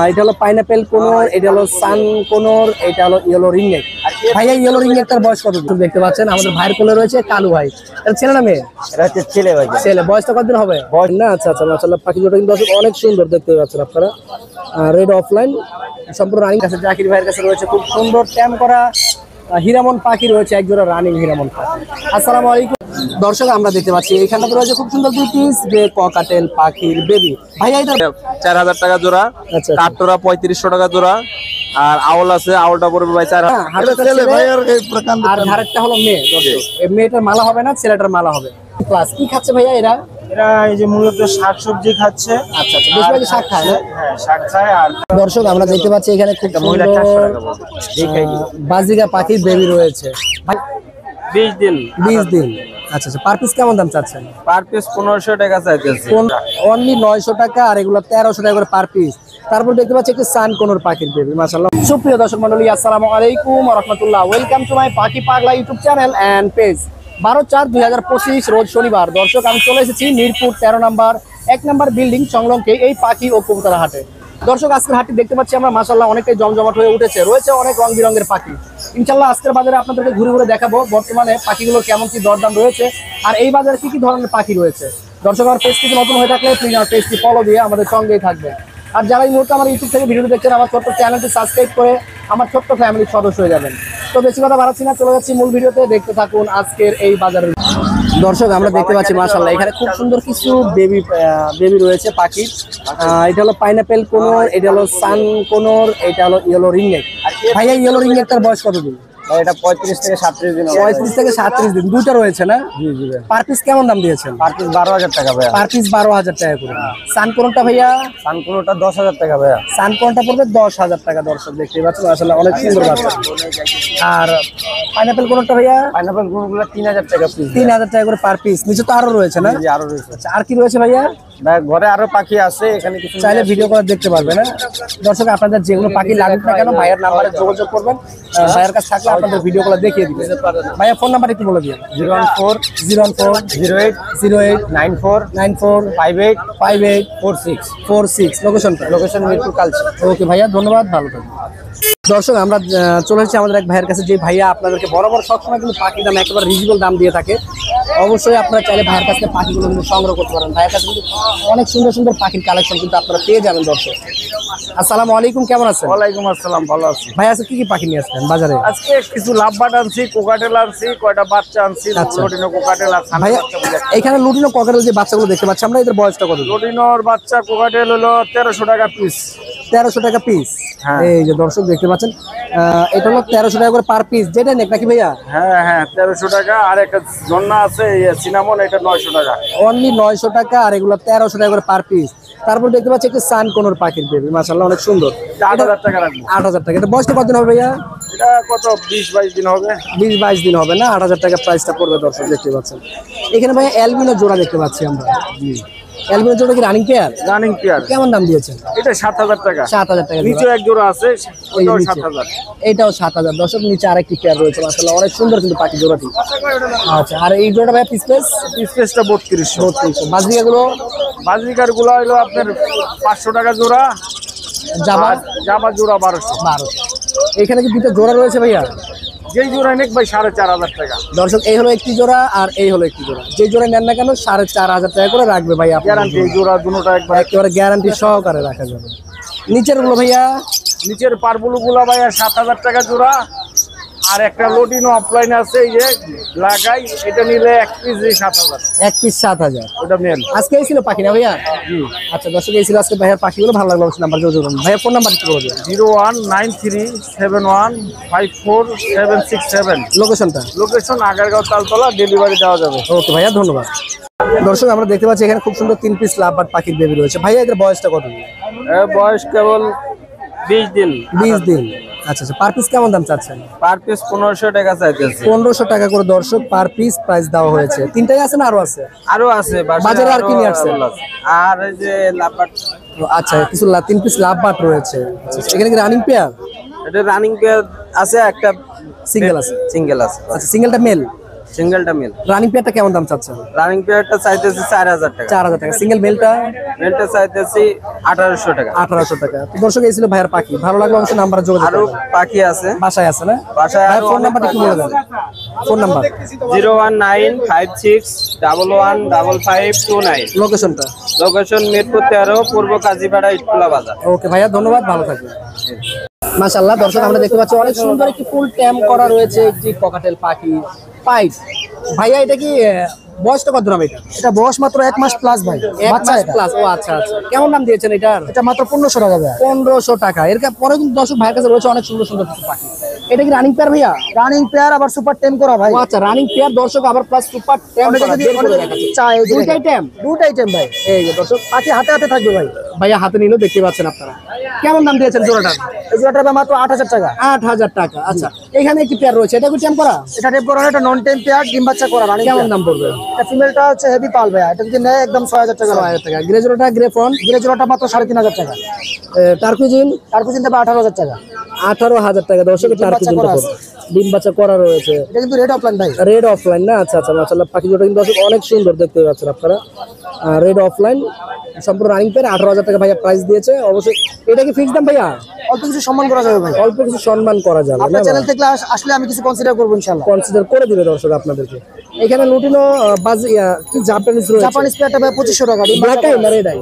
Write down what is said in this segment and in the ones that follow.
এটা হলো পাইনাপেল কোনর, এটা হলো সান কোনর, এটা হলো ইয়েলো রিংনেক। ভাইয়া ইয়েলো রিংনেকটার বয়স কত? দেখতে পাচ্ছেন আমাদের ভাইয়ের কোলে রয়েছে কালু ভাই। এটা ছেলে না মেয়ে? এটা হচ্ছে ছেলে ভাই। ছেলে। বয়সটা কতদিন হবে? বয়স না, আচ্ছা আচ্ছা, মাশাআল্লাহ পাখি জোড়া কিন্তু অনেক সুন্দর দেখতে পাচ্ছেন আপনারা। রেড অফলাইন সম্পূর্ণ রানিং আছে। জাকির ভাইয়ের কাছে রয়েছে খুব সুন্দর ট্যাম করা হিরামন পাখি রয়েছে, এক জোড়া রানিং হিরামন পাখি। আসসালামু আলাইকুম দর্শক, আমরা দেখতে পাচ্ছি এখানটাতে রয়েছে খুব সুন্দর দুই পিস যে ককাটেল পাখির বেবি। ভাইয়া এটা 4000 টাকা জোড়া, আচ্ছা কাঠটোরা 3500 টাকা জোড়া, আর আউল আছে, আউলটা পড়বে ভাই 4000। আর ধারেরটা হলো মেয়ে। দর্শক এই মেয়েটার মালা হবে না, ছেলেটার মালা হবে। ক্লাস কি খাচ্ছে ভাইয়া এরা? এরা এই যে মূলত শাকসবজি খাচ্ছে। আচ্ছা আচ্ছা, বেশিরভাগ শাক খায় না? হ্যাঁ, শাক খায়। আর দর্শক আমরা দেখতে পাচ্ছি এখানে খুব সুন্দর বাজিগা পাখির বেবি রয়েছে। ভাই 20 দিন 20 দিন। আচ্ছা আচ্ছা, পার পিস কেমন দাম চাচ্ছেন? পার পিস 1500 টাকা চাইতেছে। অনলি 900 টাকা, আর এগুলো 1300 টাকা করে পার পিস। তারপর দেখতে পাচ্ছি একটি সান কোনর পাখির বেবি, মাশাআল্লাহ। সুপ্রিয় দর্শক মণ্ডলী, আসসালামু আলাইকুম ওয়া রাহমাতুল্লাহ। ওয়েলকাম টু মাই পাখি পাগলা ইউটিউব চ্যানেল এন্ড পেজ। 12/4/2025 রোজ শনিবার। দর্শক আমি চলে এসেছি মিরপুর 13 নম্বর 1 নম্বর বিল্ডিং সংলগ্ন এই পাখি ও কবুতর হাটে। দর্শক আজকের হাটটি দেখতে পাচ্ছি আমরা, মাশাআল্লাহ অনেকটাই জমজমাট হয়ে উঠেছে। রয়েছে অনেক রং বিরঙের পাখি। ইনশাআল্লাহ আজকের বাজারে আপনাদেরকে ঘুরে ঘুরে দেখাবো বর্তমানে পাখিগুলোর কেমন কি দরদাম রয়েছে, আর এই বাজারে কি কি ধরনের পাখি রয়েছে। দর্শক আমার পেজটি নতুন হয়ে থাকলে প্লিজ আমার পেজটি ফলো দিয়ে আমাদের সঙ্গেই থাকবে। আর যারা এই মুহূর্তে আমার ইউটিউব থেকে ভিডিও দেখছেন, আমার ছোট্ট চ্যানেলটি সাবস্ক্রাইব করে আমার ছোট্ট ফ্যামিলির সদস্য হয়ে যাবেন। তো বেশি কথা বাড়াচ্ছি না, চলে যাচ্ছি মূল ভিডিওতে। দেখতে থাকুন আজকের এই বাজারের। দর্শক আমরা দেখতে পাচ্ছি মাশাআল্লাহ এখানে খুব সুন্দর কিছু বেবি রয়েছে পাখির। এটা হলো পাইনাপেল কোনর, এটা হলো সান কোনর, এটা হলো ইয়েলো রিংনেক। ভাইয়া ইয়েলো রিংনেকটার বয়স কতদিন? এটা 35 থেকে 37 দিন। 35 থেকে 37 দিন, দুটো রয়েছে না? জি জি। পার পিস কেমন দাম দিয়েছেন? পার পিস 12000 টাকা ভাইয়া। পার পিস 12000 টাকা করে। সান কোনরটা ভাইয়া? সানকুনোটা 10000 টাকা ভাইয়া। সান কোনরটা পড়বে 10000 টাকা। দর্শক দেখতে পাচ্ছেন মাশাআল্লাহ অনেক সুন্দর বাচ্চা। আর পাইনাপেল কোনরটা ভাইয়া? পাইনাপল গুলো 3000 টাকা পিস। 3000 টাকা করে পার পিস। নিচে তো আরো রয়েছে না? জি, আরো রয়েছে। আচ্ছা, আর কি রয়েছে ভাইয়া? ঘরে আরো পাখি আছে, এখানে কিছু চাইলে ভিডিও করে দেখতে পারবেন। না দর্শক, আপনাদের যেগুলো পাখি লাগুক না কেন ভাইয়ের নাম্বারে যোগাযোগ করবেন। ভাইয়ের কাছে থাকলে আপনাদের ভিডিও করে দেখিয়ে দিবেন। ভাইয়া ফোন নাম্বার একটু বলে দিন। 014089494585846। লোকেশন মিরপুর কালচি। ওকে ভাইয়া, ধন্যবাদ, ভালো থাকবেন। দর্শক আমরা চলে এসেছি আমাদের এক ভাইয়ের কাছে, যে ভাইয়া আপনাদেরকে বরাবর সবসময় কিন্তু পাখির দাম একেবারে রিজনেবল দাম দিয়ে থাকে। অবশ্যই আপনারা চাইলে ভাইয়ের কাছে পাখিগুলো কিন্তু সংগ্রহ করতে পারেন। ভাইয়ের কাছে কিন্তু অনেক সুন্দর সুন্দর পাখির কালেকশন কিন্তু আপনারা পেয়ে যাবেন। দর্শক আসসালামু আলাইকুম, কেমন আছেন? ওয়ালাইকুম আসসালাম, ভালো আছি ভাই। আজকে কি কি পাখি নিয়ে আসছেন বাজারে? আজকে কিছু লাভবাট আনছি, কোকাটেল আনছি, কয়টা বাচ্চা আনছি। আচ্ছা। লটিনো কোকাটেল আর সান ভাইয়া এখানে লুটিনো ককাটেল যে বাচ্চাগুলো দেখতে পাচ্ছি আমরা, এদের বয়সটা কত? লটিনোর বাচ্চা কোকাটেল হলো 1300 টাকা পিস। 1300 টাকা পিস। হ্যাঁ। এই যে দর্শক দেখতে পাচ্ছেন, এটা হলো 1300 টাকা করে পার পিস। যেটা নেক নাকি ভাইয়া? হ্যাঁ হ্যাঁ, 1300 টাকা। আর একটা জন্না আছে সিনামন, এটা 900 টাকা। অনলি 900 টাকা, আর এগুলো 1300 টাকা করে পার পিস। তারপর দেখতে পাচ্ছি একটি সান কোনর পাখির বেবি, মাশাআল্লাহ অনেক সুন্দর। 8000 টাকা রাখবো। 8000 টাকা। এটা বয়সটা কতদিন হবে ভাইয়া? এটা কত 20-22 দিন হবে। 20-22 দিন হবে না? 8000 টাকা প্রাইসটা পড়বে। দর্শক দেখতে পাচ্ছেন এখানে ভাইয়া অ্যালবিনো জোড়া দেখতে পাচ্ছি আমরা। অ্যালবিনো জোড়া কি রানিং পেয়ার? Running pair. কেমন দাম দিয়েছেন? এটা 7000 টাকা। 7000 টাকা। নিচে এক জোড়া আছে, ওইটাও 7000। এটাও 7000। দর্শক নিচে আরেকটি পেয়ার রয়েছে, মাশাআল্লাহ অনেক সুন্দর কিন্তু পাখি জোড়াটি। আচ্ছা, আর এই জোড়াটা ভাইয়া পিসটা 3200। বাজরিকাগুলো? বাজিকার গুলো হলো আপনার 500 টাকা জোড়া। জাবা? জাবা জোড়া 1200। এখানে কি দুটো জোড়া রয়েছে ভাইয়া? যেই জোড়া নেক ভাই 4500 টাকা। দর্শক এই হলো একটি জোড়া, আর এই হলো একটি জোড়া। যে জোড়া নেন না কেন 4500 টাকা করে রাখবে ভাই। গ্যারান্টি, এই জোড়া দুটোটা একবার একেবারে গ্যারান্টি সহকারে রাখা যাবে। নিচের গুলো ভাইয়া? নিচের পারবুলু গুলা ভাই 7000 টাকা জোড়া। আর একটা লটিনো অফলাইন আছে, এই যে লাগাই, এটা নিলে এক পিস 7000। এক পিস 7000। ওটা মেল। আজকে এই ছিল পাখি না ভাইয়া? আচ্ছা দর্শক, এই ছিল আজকে ভাইয়ার পাখিগুলো। ভালো লাগলো অবশ্যই নাম্বার যোগাযোগ করুন। ভাইয়া ফোন নাম্বার একটু বলে দিন। 01937155767। লোকেশনটা? লোকেশন আগারগাঁও তালতলা, ডেলিভারি দেওয়া যাবে। ওকে ভাইয়া, ধন্যবাদ। দর্শক আমরা দেখতে পাচ্ছি এখানে খুব সুন্দর 3 পিস লাভবার্ড পাখির বেবি রয়েছে। ভাইয়া এদের বয়সটা কত? বয়স কেবল 20 দিন। 20 দিন। আচ্ছা আচ্ছা, পার পিস কেমন দাম চাচ্ছেন? পার পিস 1500 টাকা চাইতেছে। 1500 টাকা করে দর্শক পার পিস প্রাইস দেওয়া হয়েছে। তিনটাই আছে না আরো আছে? আরো আছে বাজারে। আর কি নিয়ে আসছে? আর এই যে লাভবাট। আচ্ছা, কিছু 3 পিস লাভবার্ড রয়েছে। এখানে কি রানিং পেয়ার? এটা রানিং পেয়ার আছে, একটা সিঙ্গেল আছে। সিঙ্গেল আছে। আচ্ছা, সিঙ্গেলটা মেল? সিঙ্গেলটা মেল। রানিং পেয়ারটা কেমন দাম চাচ্ছেন? রানিং পেয়ারটা চাইতেছি 4000 টাকা। 4000 টাকা। সিঙ্গেল মেলটা? মেলটা চাইতেছি 1800 টাকা। 1800 টাকা। তো দর্শক এই ছিল ভাইয়ের পাখি, ভালো লাগলে অবশ্যই নাম্বারে যোগাযোগ আরো করবেন। পাখি আছে, বাসায় আছে না? বাসায় ভাই আরো ফোন নাম্বারটা একটু বলে দেন। Phone number 01956115529। লোকেশনটা? লোকেশন মিরপুর 13, পূর্ব কাজীপাড়া, ইটকুলা বাজার। ওকে ভাইয়া, ধন্যবাদ, ভালো থাকবেন। মাশাআল্লাহ দর্শক আমরা দেখতে পাচ্ছি অনেক সুন্দর একটি ফুল ট্যাম করা রয়েছে একটি ককাটেল পাখি পাইট। ভাইয়া এটা কি বয়সটা কত হবে? এটা বয়স মাত্র 1 মাস প্লাস ভাই, 1 বাচ্চা মাস এটা। প্লাস। ও আচ্ছা আচ্ছা, কেমন দাম দিয়েছেন এটার? এটা মাত্র 1500 টাকা ভাই। 1500 টাকা। এর পরে কিন্তু দর্শক ভাইয়ের কাছে রয়েছে অনেক সুন্দর সুন্দর কিছু পাখি। এটা কি রানিং পেয়ার ভাইয়া? রানিং পেয়ার আবার সুপার টেম করা ভাই। ও আচ্ছা, রানিং পেয়ার দর্শক আবার প্লাস সুপার ট্যাম অনেকে করা। যদি বের করে অনেকে দেখাচ্ছি। চায় এই যে দুইটাই ট্যাম? দুটাই টেম ভাই। এই যে দর্শক পাখি হাতে হাতে থাকবে ভাই। ভাইয়া হাতে নিলেও দেখতে পাচ্ছেন আপনারা। কেমন দাম দিয়েছেন জোড়াটা? এই জোড়াটা ভাই মাত্র 8000 টাকা। 8000 টাকা। আচ্ছা, এখানে একটি পেয়ার রয়েছে, এটা কি ট্যাম করা? এটা টেম করা না, এটা নন টেম পেয়ার, ডিম বাচ্চা করা রানিং। কেমন দাম পড়বে? এটা ফিমেলটা হচ্ছে হেভি পাল ভাই, এটা যদি নেয় একদম 6000 টাকা। 6000 টাকা। গ্রে জোড়াটা? Grey von? গ্রে জোড়াটা মাত্র 3500 টাকা। টার্কুজিন? তার কুচিন দেবে 18000 টাকা। 18000 টাকা। দর্শক টার্কুজিন ডিম বাচ্চা করা রয়েছে। এটা কিন্তু রেড অফলাইন ভাই। রেড অফলাইন না? আচ্ছা আচ্ছা, মাশাআল্লাহ পাখি জোড়া কিন্তু দর্শক অনেক সুন্দর দেখতে পাচ্ছেন আপনারা। রেড অফলাইন সম্পূর্ণ রানিং পেয়ার। 18000 টাকা ভাইয়া প্রাইস দিয়েছে। অবশ্যই এটা কি ফিক্স দাম ভাইয়া? অল্প কিছু সম্মান করা যাবে ভাই। অল্প কিছু সম্মান করা যাবে আপনার না? চ্যানেল থেকে আসলে আমি কিছু কনসিডার করব ইনশাআল্লাহ। কনসিডার করে দিবে দর্শক আপনাদেরকে। এখানে লুটিনো বাজি কি জাপানিজ রয়েছে? জাপানিজ পেয়ারটা ভাই 2500 টাকা। ডিম ব্ল্যাক আই না রেড আই?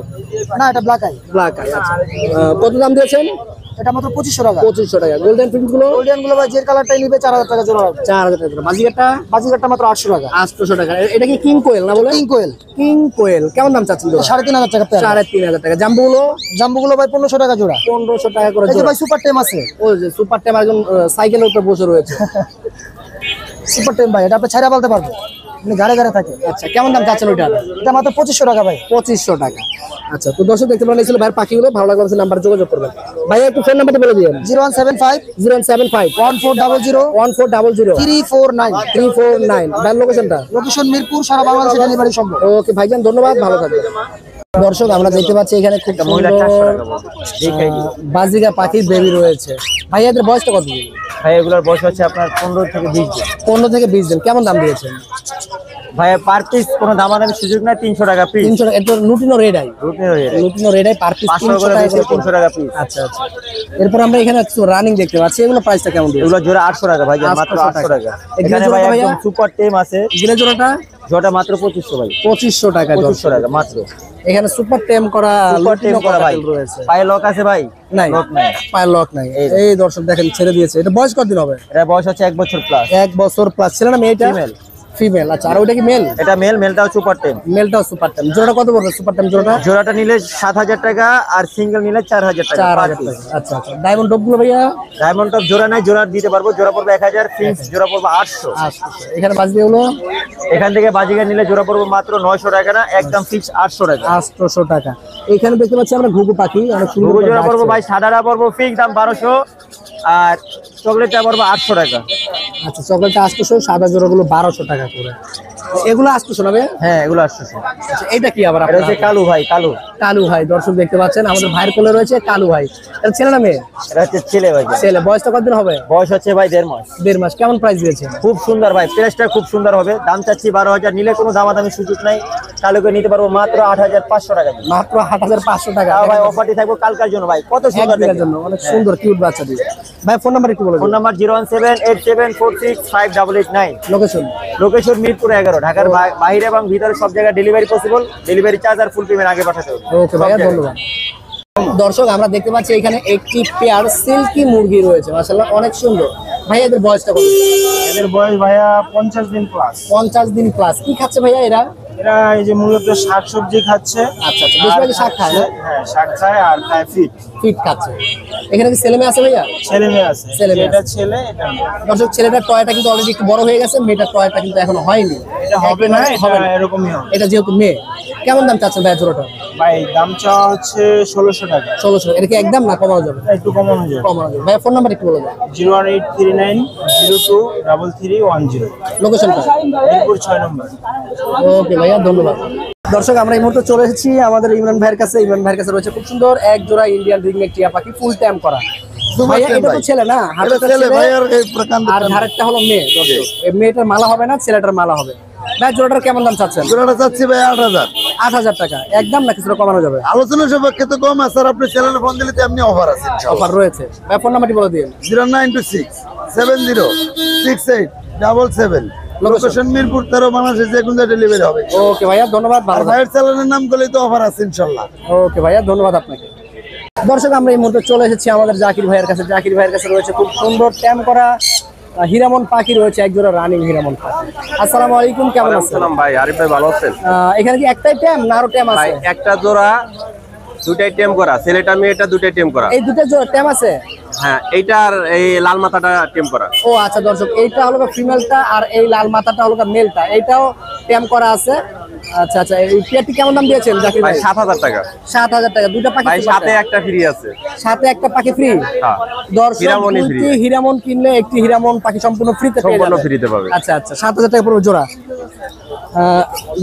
না, এটা ব্ল্যাক আই। Black eye. আচ্ছা, কত দাম দিয়েছেন? এটা মাত্র 2500 টাকা। 2500 টাকা। গোল্ডেন ফিল্ড গুলো? গোল্ডেন গুলো ভাই যে কালারটাই নিবে 4000 টাকা জোড়া হবে। 4000 টাকা। বাজিগারটা? বাজিগারটা মাত্র 800 টাকা। 800 টাকা। এটা কি কিং কোয়েল না বলে? কিং কোয়েল। কিং কোয়েল কেমন দাম চাচ্ছেন? 3500 টাকা পেয়ার। 3500 টাকা। জাম্বুগুলো? জাম্বুগুলো ভাই 1500 টাকা জোড়া। 1500 টাকা করে এই যে জোড়া। ভাই সুপার টেম আছে। ওই যে সুপার টেম একদম সাইকেলের উপরে বসে রয়েছে। সুপার টেম ভাই, এটা আপনি ছাইরা বলতে পারবেন, মানে গাড়ে গাড়ে থাকে। আচ্ছা, কেমন দাম চাচ্ছেন ওইটা? এটা মাত্র 2500 টাকা ভাই। 2500 টাকা। আচ্ছা, তো দর্শক দেখতে পারেন এই ছিল ভাইয়ের পাখিগুলো। ভালো লাগলে অবশ্যই নাম্বার যোগাযোগ করবেন। ভাইয়া একটু ফোন নাম্বারটা বলে দিন। 0175 075 1400 1400 349। 349। ভাইয়ের লোকেশনটা? লোকেশন মিরপুর, সারা বাংলাদেশে ডেলিভারি সম্ভব। ওকে ভাইজান, ধন্যবাদ, ভালো থাকবেন। দর্শক আমরা দেখতে পাচ্ছি এখানে খুব সুন্দর বাজিগা পাখির বেবি রয়েছে। ভাইয়া এদের বয়সটা কত দিন? ভাই এগুলোর বয়স হচ্ছে আপনার 15 থেকে 20 দিন। 15 থেকে 20 দিন। কেমন দাম দিয়েছেন? ভাই পার পিস কোনো দামাদামি সুযোগ নাই, 300 টাকা পিস। 300 টাকা। এটা lutino red eye? Lutino red eye per piece 500 করে বেশি, 300 টাকা পিস। আচ্ছা আচ্ছা। এরপর আমরা এখানে কিছু রানিং দেখতে পাচ্ছি, এগুলো প্রাইসটা কেমন দিয়েছে? এগুলো জোড়া 800 টাকা ভাই, মাত্র 800 টাকা। এখানে ভাই একদম সুপার টেম আছে। গিলে জোড়াটা? জোড়া মাত্র 2500 ভাই। 2500 টাকা। 2500 টাকা মাত্র। এখানে সুপার টেম করা সুপার টেম করা ভাই রয়েছে। পায়ে লক আছে ভাই? নাই, লক নাই। পায়ের লক নাই। এই দর্শক দেখেন ছেড়ে দিয়েছে। এটা বয়স কতদিন হবে? এটা বয়স হচ্ছে 1 বছর প্লাস। 1 বছর প্লাস। ছেলে না মেয়েটা? ফিমেল। ফিমেল। আচ্ছা, আর ওটা কি মেল? এটা মেল, মেলটাও সুপার টেম। মেলটাও সুপার টেম। জোড়াটা কত পড়বে সুপার টেম জোড়াটা? জোড়াটা নিলে 7000 টাকা আর সিঙ্গেল নিলে 4000 টাকা। 4000 টাকা। আচ্ছা আচ্ছা। ডায়মন্ড ডবগুলো ভাইয়া? ডায়মন্ড টপ জোড়া নাই, জোড়া দিতে পারবো। জোড়া পড়বে 1000, ফিক্স জোড়া পড়বে 800। আচ্ছা। এখানে বাজবে হলো এখান থেকে বাজিগার নিলে জোড়া পড়বে মাত্র 900 টাকা না, একদম ফিক্স 800 টাকা। 800 টাকা। এখানে দেখতে পাচ্ছি আমরা ঘুঘু পাখি অনেক সুন্দর ঘুঘু করে জোড়া পড়বো ডাকছে। ভাই, সাদাটা পড়বো ফিক্স দাম 1200 আর চকলেটটা পড়বো 800 টাকা। আচ্ছা, চকলেটটা 800, সাদা জোড়াগুলো 1200 টাকা করে। এগুলো 800 না ভাই? হ্যাঁ এগুলো 800। আচ্ছা, এটা কি আবার এটা আপনার? হচ্ছে কালু ভাই, কালু। কালু ভাই দর্শক দেখতে পাচ্ছেন আমাদের ভাইয়ের কোলে রয়েছে কালু ভাই। এটা ছেলে না মেয়ে? এটা হচ্ছে ছেলে ভাই। ছেলে। বয়সটা কতদিন হবে? বয়স হচ্ছে ভাই 1.5 মাস। 1.5 মাস। কেমন প্রাইস দিয়েছে? খুব সুন্দর ভাই, প্রাইসটা খুব সুন্দর হবে। দাম চাচ্ছি 12000, নিলে কোনো দামাদামি সুযোগ নাই। কালুকে নিতে পারবো মাত্র 8500 টাকা। মাত্র 8500 টাকা। তাও ভাই অফারটি থাকবো কালকার জন্য ভাই। কত সুন্দর একদিনের জন্য অনেক সুন্দর কিউট বাচ্চা দিয়ে। ভাই ফোন নাম্বার একটু বলে ফোন দিন। নাম্বার 01787465889। লোকেশন? লোকেশন মিরপুর 11। ঢাকার বাইরে এবং ভিতরে সব জায়গায় ডেলিভারি পসিবল। ডেলিভারি চার্জ আর ফুল পেমেন্ট আগে পাঠাতে হবে। ওকে ভাইয়া, ধন্যবাদ। দর্শক আমরা দেখতে পাচ্ছি এখানে একটি পেয়ার সিল্কি মুরগি রয়েছে, মাশাআল্লাহ অনেক সুন্দর। ভাইয়া এদের বয়সটা কত? এদের বয়স ভাইয়া 50 দিন প্লাস। 50 দিন প্লাস। কি খাচ্ছে ভাইয়া এরা? এরা এই যে মূলত শাকসবজি খাচ্ছে। আচ্ছা আচ্ছা, বেশিরভাগই শাক খায় না? হ্যাঁ, শাক খায় আর খায় ফিট। ফিট খাচ্ছে। এখানে কি ছেলে মেয়ে আছে ভাইয়া? ছেলে মেয়ে আছে। ছেলে মেয়ে এটা আছে। ছেলে, এটা মেয়ে। দর্শক ছেলেটার টয়টা কিন্তু অলরেডি একটু বড় হয়ে গেছে, মেয়েটার টয়টা কিন্তু এখনো হয়নি। এটা হবে না, হবে এটা না। এরকমই হবে। এটা যেহেতু মেয়ে, কেমন দাম চাচ্ছেন ভাইয়া জোড়াটা? ভাই দাম চাওয়া হচ্ছে 1600 টাকা। 1600। এটা কি একদম না কমানো যাবে? একটু কমানো যায়। কমানো যাবে। ভাইয়া ফোন নাম্বার একটু বলে দেন। 01839023310। লোকেশনটা? মিরপুর 6 নম্বর। ওকে ভাইয়া, ধন্যবাদ। দর্শক, আমরা এই মুহূর্তে চলে এসেছি আমাদের ইমরান ভাইয়ের কাছে। ইমরান ভাইয়ের কাছে রয়েছে খুব সুন্দর এক জোড়া ইন্ডিয়ান রিংনেক টিয়া পাখি, ফুল ট্যাম করা। ভাইয়া এটা তো ছেলে না? হাতটা ছেলে আর ধারেরটা হলো মেয়ে। দর্শক, এই মেয়েটার মালা হবে না, ছেলেটার মালা হবে। ভাই জোড়াটার কেমন দাম চাচ্ছেন? জোড়াটা চাচ্ছি ভাই 8000। 8000 টাকা একদম না কিছুটা কমানো যাবে? আলোচনা সাপেক্ষে তো কম আছে, স্যার আপনি চ্যানেলে ফোন দিলে তো এমনি অফার আছে। অফার রয়েছে। ভাই ফোন নাম্বারটি বলে দিন। 0926706877। লোকেশন মিরপুর 13, বাংলাদেশে যে কোনো ডেলিভারি হবে। ওকে ভাইয়া, ধন্যবাদ। আর ভালো ভাইয়ের চ্যানেলের নাম করলেই তো অফার আছে ইনশাআল্লাহ। ওকে ভাইয়া, ধন্যবাদ আপনাকে। দর্শক, আমরা এই মুহূর্তে চলে এসেছি আমাদের জাকির ভাইয়ের কাছে। জাকির ভাইয়ের কাছে রয়েছে খুব সুন্দর ট্যাম করা হীরামন পাখি রয়েছে, এক জোড়া রানিং হীরামন পাখি। আসসালামু আলাইকুম, কেমন আছেন? সালাম ভাই, আরিফ ভাই ভালো আছেন? এখানে কি একটাই ট্যাম না আরো ট্যাম ভাই আছে? একটা জোড়া দুটাই টেম করা, ছেলেটা মেয়েটা দুটাই টেম করা। এই দুটো জোড়া ট্যাম আছে? হ্যাঁ, এইটার এই লাল মাথাটা টেম করা। ও আচ্ছা দর্শক, এইটা হলো ফিমেলটা আর এই লাল মাথাটা হলো মেলটা, এইটাও ট্যাম করা আছে। আচ্ছা আচ্ছা, এই পেয়ারটি কেমন দাম দিয়েছেন জাকির ভাই ভাই? 7000 টাকা। 7000 টাকা। দুটো পাখি ভাই কি সাথে পাবেন? একটা ফ্রি আছে। সাথে একটা পাখি ফ্রি? হ্যাঁ, দর্শক, হীরামনই free। দুইটি হীরামন কিনলে একটি হীরামন পাখি সম্পূর্ণ ফ্রিতে পেয়ে সম্পূর্ণ যাবেন। ফ্রিতে পাবে। আচ্ছা আচ্ছা, 7000 টাকা পুরো জোড়া।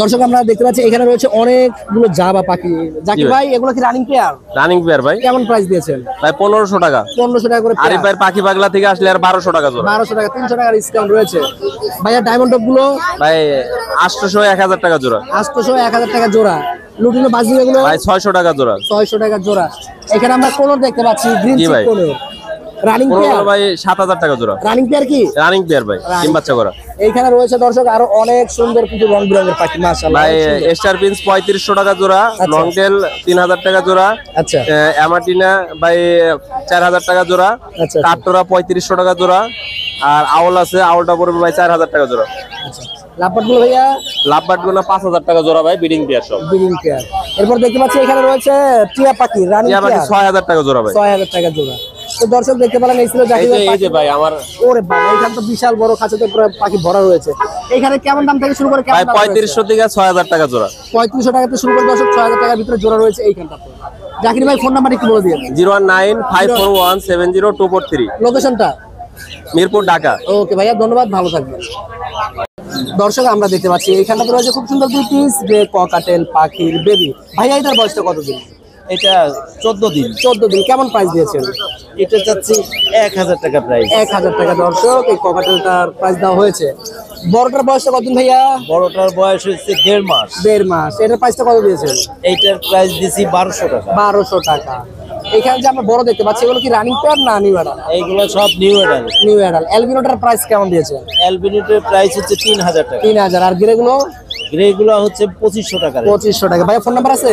দর্শক, আমরা দেখতে পাচ্ছি এখানে রয়েছে অনেকগুলো জাবা পাখি। জাকির জি ভাই। ভাই, এগুলো কি রানিং পেয়ার? রানিং পেয়ার ভাই। কেমন প্রাইস দিয়েছেন? ভাই 1500 টাকা। 1500 টাকা করে আরিফ ভাইয়ের পাখি পাগলা থেকে আসলে আর 1200 টাকা জোড়া। 1200 টাকা, 300 টাকার ডিসকাউন্ট রয়েছে। ভাইয়া ডায়মন্ড টপ গুলো? ভাই 800 1000 টাকা জোড়া। 800 1000 টাকা জোড়া। লুটিনো বাজরি গুলো? ভাই 600 টাকা জোড়া। 600 টাকা জোড়া। এখানে আমরা কোনর দেখতে পাচ্ছি, গ্রিন জি চিক ভাই। কোনর। Running pair? ভাই 7000 টাকা জোড়া। রানিং পেয়ার কি? রানিং পেয়ার ভাই, তিন বাচ্চা করা। এইখানে রয়েছে দর্শক আরো অনেক সুন্দর কিছু রং বেরঙের পাখি, মাশাআল্লাহ। ভাই স্টার প্রিন্স 3500 টাকা জোড়া, লং টেল 3000 টাকা জোড়া, আচ্ছা অ্যামাটিনা ভাই 4000 টাকা জোড়া, আচ্ছা। কাঠটোরা 3500 টাকা জোড়া, আর আউল আছে, আউলটা পড়বে ভাই 4000 টাকা জোড়া। আচ্ছা, লাভবাট গুলো ভাইয়া? লাভবাট গুলো 5000 টাকা জোড়া ভাই, বিডিং পেয়ার সব। Breeding pair. এরপর দেখতে পাচ্ছি এখানে রয়েছে টিয়া পাখি, রানিং টিয়া পাখি পেয়ার 6000 টাকা জোড়া ভাই। 6000 টাকা জোড়া। তো দর্শক দেখতে পেলেন, এই ছিল জাকির ভাই এই যে ভাই আমার ওরে বাবা, এখানে তো বিশাল বড় খাঁচাতে পুরো পাখি ভরা রয়েছে। এখানে কেমন দাম থেকে শুরু করে কেমন ভাই দাম রয়েছে? 3500 থেকে 6000 টাকা জোড়া। 3500 টাকা থেকে শুরু করে দর্শক 6000 টাকার ভিতরে জোড়া রয়েছে এইখানটাতে। জাকির ভাই ফোন নাম্বার একটু বলে দিন। 01954170243, লোকেশনটা? মিরপুর, ঢাকা। ওকে ভাইয়া, ধন্যবাদ, ভালো থাকবেন। দর্শক, আমরা দেখতে পাচ্ছি এইখানটাতে রয়েছে খুব সুন্দর দুই পিস গ্রে ককাটেল পাখির বেবি। ভাইয়া এটার বয়সটা কতদিন? এটা 14 দিন। 14 দিন। কেমন প্রাইস দিয়েছেন? এটা চাচ্ছি 1000 টাকা প্রাইস। 1000 টাকা। দর্শক, এই ককাটেলটার প্রাইস দেওয়া হয়েছে। বড়টার বয়সটা কতদিন ভাইয়া? বড়টার বয়স হচ্ছে 1.5 মাস। 1.5 মাস। এটার প্রাইসটা কত দিয়েছেন? এইটার প্রাইস দিছি 1200 টাকা। 1200 টাকা। এখানে যে আমরা বড় দেখতে পাচ্ছি, এগুলো কি রানিং পেয়ার না নিউ অ্যাডাল? এইগুলো সব নিউ অ্যাডাল্ট। New adult. অ্যালবিনোটার প্রাইস কেমন দিয়েছেন? অ্যালবিনোটের প্রাইস হচ্ছে 3000 টাকা। 3000। আর গ্রেগুলো? গ্রেগুলো হচ্ছে 2500 টাকা। 2500 টাকা। ভাইয়া ফোন নাম্বার আছে?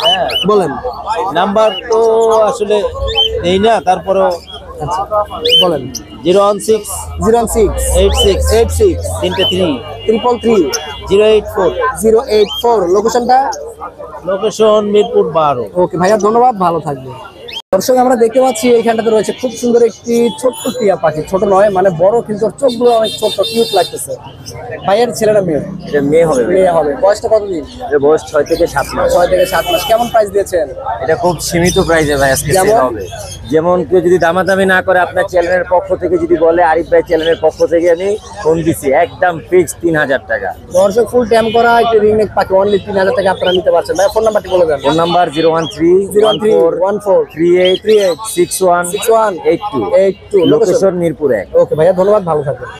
হ্যাঁ, বলেন। নাম্বার তো আসলে নেই না, তারপরেও আচ্ছা বলেন। 016 06 86 86 3 333 084। 084। লোকেশনটা? লোকেশন মিরপুর 12। ওকে ভাইয়া, ধন্যবাদ, ভালো থাকবে। দর্শক, আমরা দেখতে পাচ্ছি এইখানটাতে রয়েছে খুব সুন্দর একটি ছোট্ট টিয়া পাখি। ছোট নয় মানে বড়, কিন্তু ওর চোখগুলো অনেক ছোট, কিউট লাগতেছে। ভাইয়ের ছেলেটা মেয়ে? এটা মেয়ে হবে। মেয়ে হবে। বয়সটা কতদিন? এর বয়স 6 থেকে 7 মাস। 6 থেকে 7 মাস। কেমন প্রাইস দিয়েছেন? এটা খুব সীমিত প্রাইসে ভাই আজকে যেমন? সেল হবে। যেমন কেউ যদি দামাদামি না করে, আপনার চ্যানেলের পক্ষ থেকে যদি বলে আরিফ ভাই চ্যানেলের পক্ষ থেকে আমি ফোন দিছি, একদম ফিক্স 3000 টাকা। দর্শক, ফুল ট্যাম করা একটি রিংনেক পাখি অনলি 3000 টাকা আপনারা নিতে পারছেন। ভাই ফোন নাম্বারটি বলে দেন। Phone number 01314386162। Location? Location Mirpur 1। Okay ভাইয়া, ধন্যবাদ, ভালো থাকবেন।